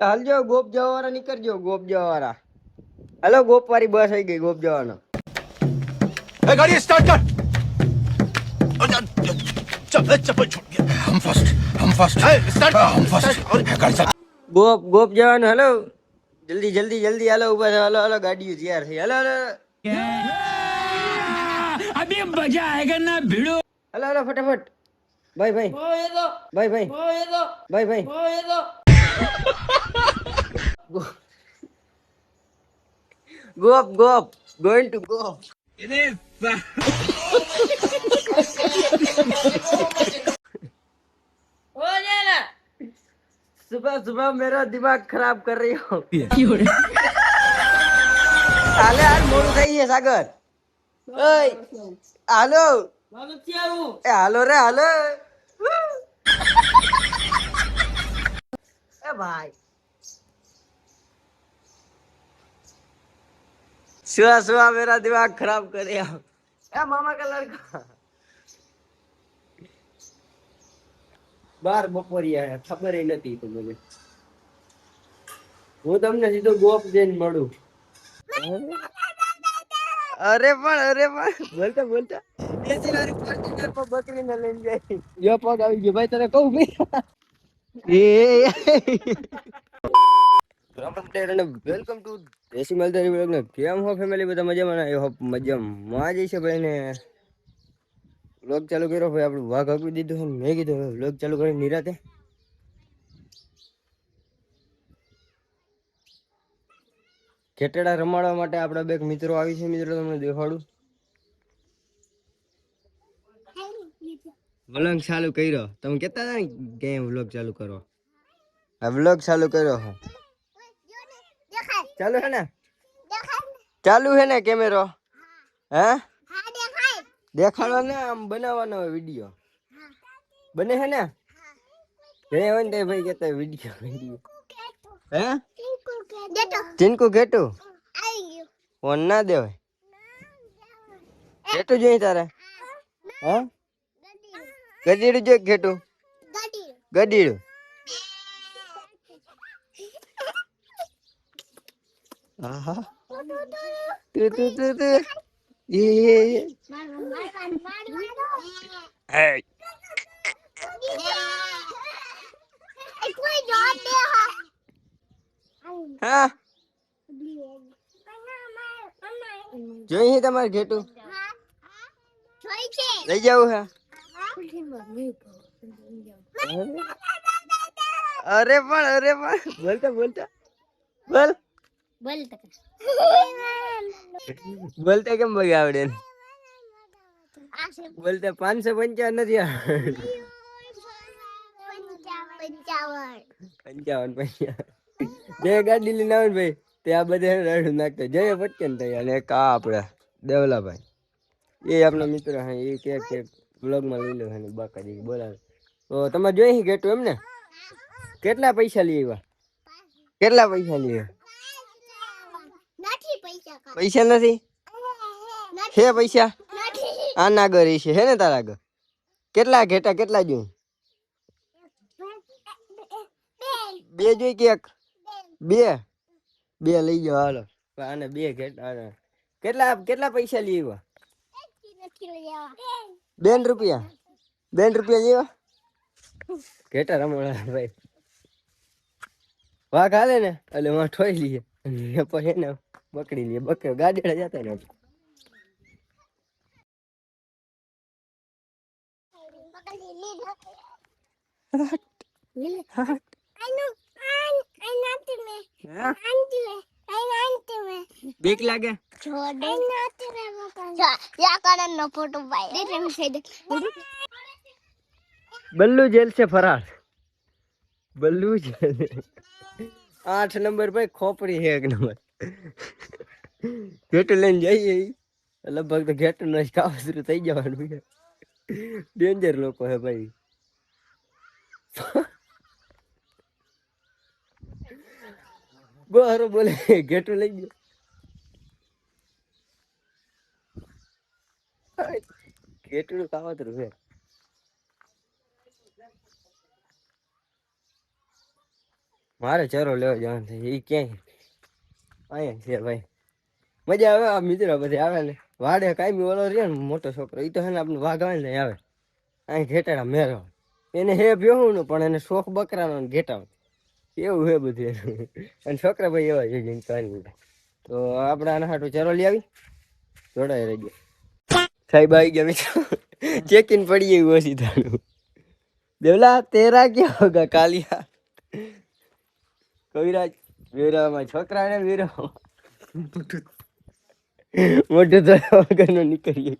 હાલજો ગોપ જવા વાળા નીકળજો ગોપ જવા વાળા हेलो गोप वाली बस आई गई गोप जवाना गाड़ी स्टार्ट कर चप्पल छूट गया हम फर्स्ट स्टार्ट हम फर्स्ट गाड़ी चल गोप गोप जवान हेलो जल्दी जल्दी जल्दी हेलो ऊपर हेलो हेलो गाड़ी तैयार है हेलो हेलो अभी मजा आएगा ना भिड़ो हेलो हेलो फटाफट भाई भाई भाई भाई भाई भाई गोप गोप गोइंग टू गोप सुबह सुबह मेरा दिमाग खराब कर रही हो हाले हाल मोड़ू થઈ છે સાગર ઓય હાલો એ હાલો રે હાલો ए भाई सुबह सुबह मेरा दिमाग खराब कर दिया ए मामा का लड़का बार बपोरिया है खबर ही नहीं तो मुझे હું તમને સીધો ગોપ જઈને મળું અરે પણ બોલતા બોલતા દેશી વાળી ફોર્ચ્યુનર પર બકરીને લઈને જાય યો પગ આવી ગયો ભાઈ તને કહું ભાઈ વેલકમ ટુ દેશી માલધારી બ્લોગ ને કેમ હો ફેમિલી બધા મજામાં આઈ હોપ મજામાં જ છે ભાઈ ને બ્લોગ ચાલુ કર્યો ભાઈ આપણું વાઘ આપી દીધું મેં કીધું બ્લોગ ચાલુ કરી નિરાતે ખેતડા રમાડવા માટે આપણા બે મિત્રો આવી છે મિત્રો તમને દેખાડું વ્લોગ ચાલુ કર્યો તમે કહેતા હતા ને કેમ વ્લોગ ચાલુ કરો આ વ્લોગ ચાલુ કર્યો હો ચાલુ હે ને ચાલુ હે ને કેમેરો હે દેખાડો ને આમ બનાવવાનો વિડિયો બને હે ને જે હોય ને ભાઈ કહેતા વિડિયો હે ચિંકુ ઘેટું ફોન ના દેવાય ઘેટું જોઈ તારે હે ગડીડું જોઈ ઘેટું ગડીડું આહા તું તું તું તું એ હા જોઈ તમારે ઘેટું લઈ જાવું હે અરે પણ બોલતા બોલતા બોલ બોલતા કેમ બગી આવડે બોલતા 555 નથી 55 જે ગાડી લઈને આવે ભાઈ તે આ બધે રડું નાખતો જય પટકે ને તૈયાર અને એક આ આપડે દેવલાભાઈ એ આપણા મિત્ર હે એ કે બ્લોગમાં લઈ લો હે બાકાજી બોલાવે તો તમે જોઈ ગેટું એમ ને કેટલા પૈસા લઈ આવ્યા કેટલા પૈસા લઈ પૈસા નથી હે પૈસા આના ગરી છે હે ને તારા આગળ કેટલા ઘેટા કેટલા જોઈ બે જોઈ કે એક બે બે લઈ જાઓ હાલો આને બે ઘેટા કેટલા કેટલા પૈસા લઈ આવ્યા બેન રૂપિયા લેવા ઘેટા રમવા ભાઈ વાઘ હાલે ને એટલે માં ઠોઈ લઈએ પછી એને પકડી લઈએ બકરી ગાડી જતા ને બીક લાગે बल्लू जेल से फरार बल्लू जेल 8 नंबर पे खोपड़ी है 1 नंबर गेट लेन जाइए लगभग तो गेट न काव शुरू થઈ જવાનું ડેન્જર લોકો હે ભાઈ બહાર બોલે ગેટ લઈ ગયો ગેટનું કાવતરું છે મારે ચરો લેવા જવાનું છે એ ક્યાંય અહીંયા છે ભાઈ મજા આવે આ મિત્રો બધી આવે ને વાડે કાંઈ ઓલો રહ્યો ને મોટો છોકરો એ તો છે ને આપણે વાઘ આવે ને આવે અહીં ઘેટાડા મેરો એને હે બેહું ને પણ એને શોખ બકરાનો ને ઘેટાડો એવું હે બધું એનું. અને છોકરા ભાઈ એવા છે જેને કાંઈ તો આપણે આના હાટું ચરો લઈ આવી જોડાઈ રહી ગયા સાહેબ આવી ગયા મિત્રો ચેકિન પડી ગયું ઓછી થાનું દેવલા તેરા ક્યાં હોગા કાલિયા કવિરાજ વીરામાં છોકરા ને વીરો મોટું તો વગરનો નીકળીએ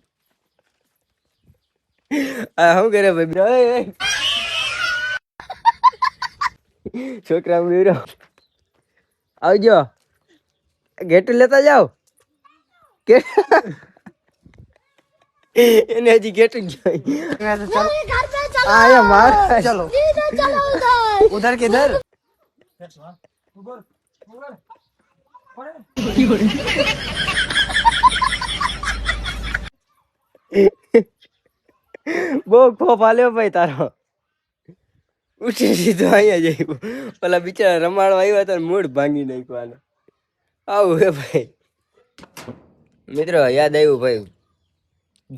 આ શું કરે ભાઈ છોકરા વીરો આવજો ગેટું લેતા જાઓ કે એને હજી ગેટું આયા માર ચલો ઉધર કિધર બહુ ખોફ આલ્યો ભાઈ તારો ઉઠી સીધો અહીંયા જઈ પેલા બિચારા રમાડવા આવ્યા હતા મૂડ ભાંગી નાખ્યો આવું હે ભાઈ મિત્રો યાદ આવ્યું ભાઈ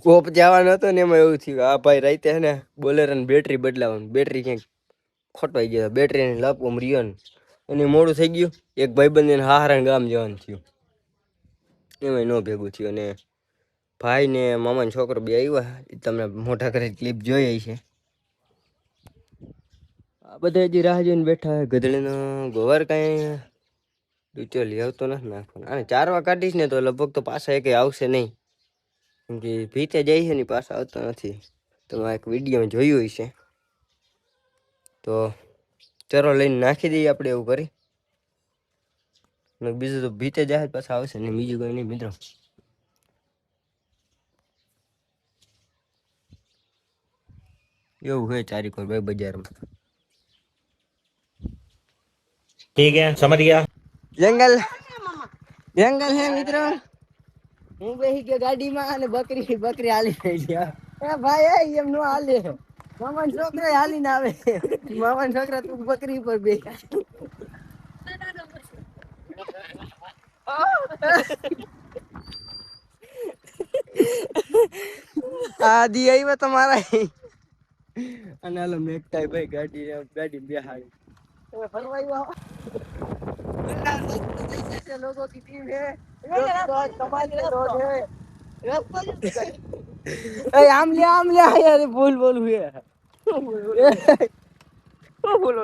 ગોપ જવાનો હતો ને એમાં એવું થયું આ ભાઈ રાતે હે ને બોલેરોની બેટરી બદલાવાનું બેટરી ક્યાંક ખોટવાઈ ગયો બેટરીની લપ રહ્યો ને એને મોડું થઈ ગયું એક ભાઈબંધ એને હારાણ ગામ જવાનું થયું એમાં ન ભેગું થયું અને ભાઈ ને મામાનો છોકરો બે આવ્યા એ તમને મોટા કરે ક્લિપ જોઈ છે આ બધા હજી રાહ જોઈને બેઠા હોય ગધડીનો ગોવાર કાંઈ ડૂચો લઈ આવતો નથી નાખવાનો અને ચારવા કાઢીશ ને તો લગભગ તો પાછા એક આવશે નહીં કેમ કે ભીતે જાય છે ને પાછા આવતો નથી તમે એક વિડીયોમાં જોયું હશે તો ચરો લઈને નાખી દઈએ આપણે એવું કરી બીજું તો ભીતે જાય પાછા આવશે ને બીજું કંઈ નહીં મિત્રો એવું હોય ચારીકોર ભાઈ બજારમાં ठीक है समझ गया જંગલ જંગલ હે મિત્રો હું બેસી ગયો ગાડીમાં અને બકરી હાલી થઈ ગયા એ ભાઈ એમ નો હાલે મામાના છોકરા હાલીને આવે મામાના છોકરા તું બકરી પર બે આદી આવ્યા તમારા અને હાલો મેકતા ભાઈ ગાડી બેહાડી તમે ફરવા આવ્યા लोगों की टीम है आम ले यार बोल हुए बोल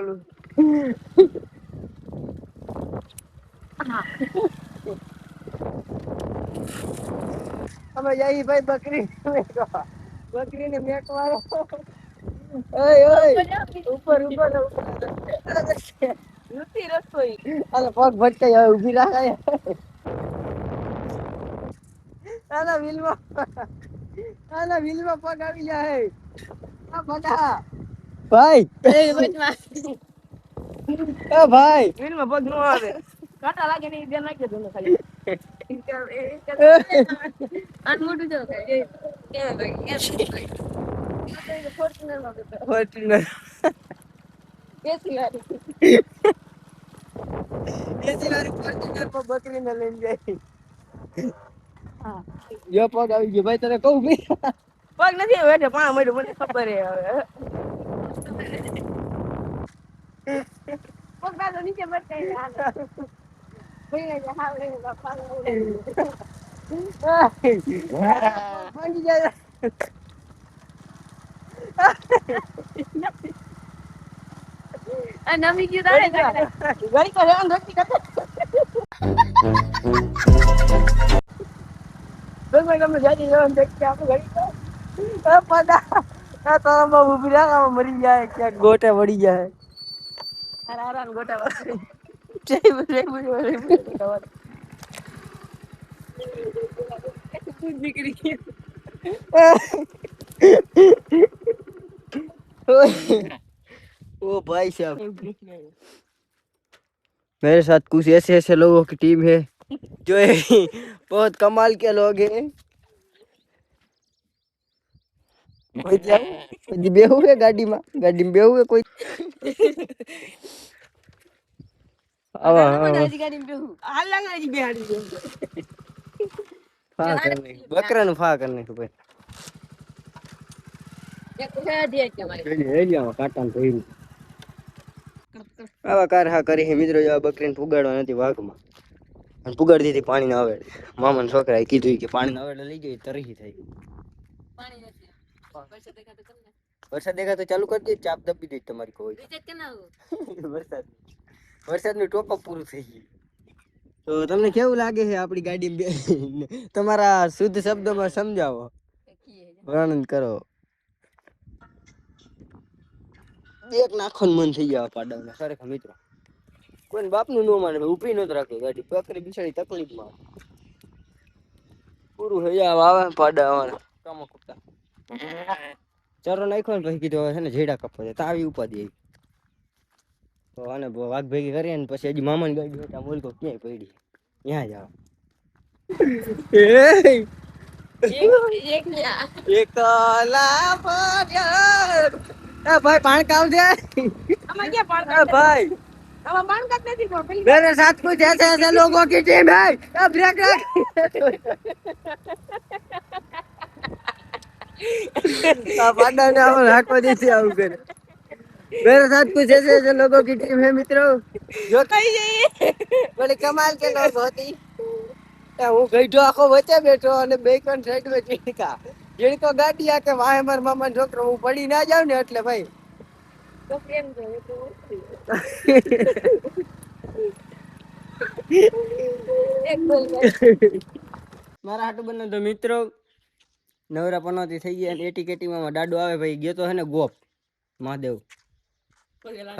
हमें यही भाई बकरी ने मेक मारो ऊपर અરે પગ ભટકાઈ હવે ઊભી રાખાય આના વ્હીલમાં પગ આવી જાય આ બડા ભાઈ ભાઈ વ્હીલમાં પગ નો આવે કાંટા લાગે ને બે નાખી દો ખાલી આ મોટું જો ફોર્ચ્યુનર બકરીને લઈને જાય યો પગ આવી ગયો ભાઈ તને કહું પગ નથી બેઠે પણ મળ્યું મને ખબર પગ નીચે બટકાઈ જાય નમી ગયું તારે ઘડી કરે અંગતી કરતા ભગવાન તમને જાજી જવાનું દેખી આપણે ઘડી તો પડા આ તો બહુ ઊભી રાખા મરી જાય ક્યાંક ગોટે વળી જાય આરામ ગોટા વળી નીકળી ગયા ओ भाई साहब मेरे साथ कुछ ऐसे ऐसे लोगों की टीम है जो बहुत कमाल के लोग हैं कोई बेहू है गाड़ी में बेहू है कोई બકરાનું ફા કરી નાખ્યું ભાઈ કાંટાનું ભર્યું. આવા કાર હા કરી મિત્રો જો બકરીને પુગાડવા નથી વાઘમાં અને પુગાડી દીધી પાણી ના આવે મામાના છોકરાએ કીધું કે પાણી ના આવે લઈ જઈ તરહી થઈ વરસાદ દેખા તો ચાલુ કરી દે ચાપ દબી દે તમારી કોઈ વરસાદનું ટોપઅપ પૂરું થઈ ગયું. તો તમને કેવું લાગે છે આપણી ગાડી તમારા શુદ્ધ શબ્દોમાં સમજાવો વર્ણન કરો. એક નાખવાનું મન થઈ ગયા પાડાને ખરેખર મિત્રો કોઈ બાપનું ન માને ઉભી નત રાખે ગાડી બકરી બિચારી તકલીફમાં પૂરું થઈ જાય આવે પાડા અમારા કામ કુતા ચારો નાખ્યો ને પછી કીધું છે ને જેડા કપા તો આવી ઉપાધી આવી તો આને વાઘ ભેગી કરીએ ને પછી હજી મામાની ગાડી હતા મોલકો ક્યાંય પડી ત્યાં જાવ ભાઈ પાણ કામ છે भाई मेरे साथ कुछ ऐसे ऐसे लोगों की टीम है ब्रेक रख मेरे साथ कुछ ऐसे ऐसे लोगों की टीम है मित्रों जो बड़े कमाल के लोग होती હું ગઈઢો આખો વચ્ચે બેઠો અને બે કોણ સાઈડ માં ચીકા જીણકો ગાડી આ કે વાહે માર મામા છોકરો હું પડી ના જાવ ને એટલે ભાઈ તો કેમ જોવે તો એક બોલ મારા હાટુ બને તો મિત્રો નવરા પનોતી થઈ ગયા એટી કેટીમાં ડાડો આવે ભાઈ ગયો તો હે ને ગોપ મહાદેવ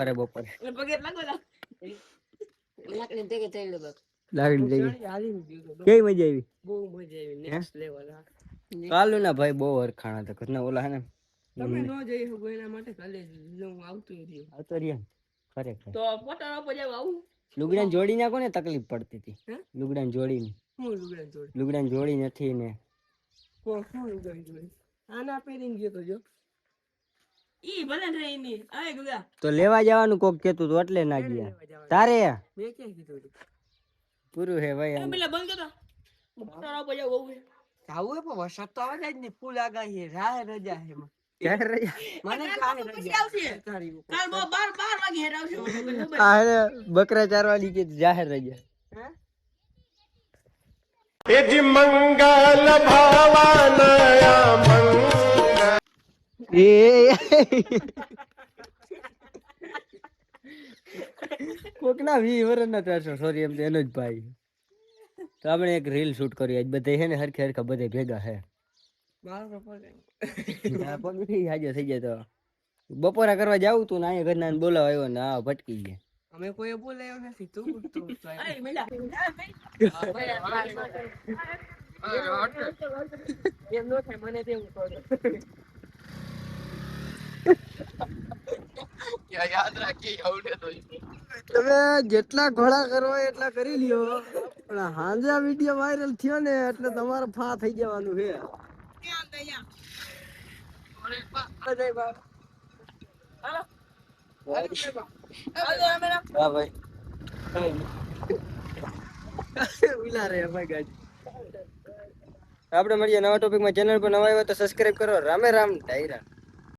અરે બપોરે પગે લાગો લાકડી દેગે થઈ લે બાપ લાગડી દેગે કેવી મજા આવી બહુ મજા આવી નેક્સ્ટ લેવલ કાલુ ના ભાઈ બહુ હરખાણા હતા ઘરના ઓલા હે ને તમે નો જઈ શકો એના માટે કાલે હું આવતો રહ્યા ખરેખર તો પોતાનો પજાવ આવું લુગડાને જોડી નાખો ને તકલીફ પડતી હતી લુગડાને જોડીને હું લુગડાને જોડી નથી ને આના પહેરીને ગયો તો જો ઈ ભલે રહી ની આય ગુડા તો લેવા જવાનું કોક કેતું તો એટલે ના ગયા તારે મે ક્યાં કીધું પૂરું હે ભાઈ પેલા બંધ કરો પોતાનો પજાવ આવું જાવું હે પણ વરસાદ તો આવે જ ને ફૂલ આગાહી હે રાહ રજા હે ક્યારે રજા મને કાલે રજા આવશે કાલ 12 વાગે હેર આવશે આ બકરા ચારવાની કે જાહેર રજા હે એ મંગલ ભાવાનયા મંગલ એ કોકના 20 વર્ષના ત્રાસો સોરી એમ એનો જ ભાઈ તો આપણે એક રીલ શૂટ કરી આજ બધે હે ને હરખે હરખા બધે ભેગા હે હાજર થઈ જાય તો બપોરા કરવા જાવું તું ને અહીંયા ઘરના બોલાવા આવ્યો ને આ ભટકી ગયા અમે કોઈ બોલાયો નથી તું એમ નો થાય મને તેવું કહો યાદ રાખી આવડે તો તમે જેટલા ઘોડા કરો એટલા કરી લ્યો પણ હાંજે આ વિડિયો વાયરલ થયો ને એટલે તમારે ફા થઈ જવાનું છે હા ભાઈ આપણે મળીએ નવા ટોપિકમાં ચેનલ પર નવા આવ્યો તો સબસ્ક્રાઇબ કરો રામે રામ ડાયરા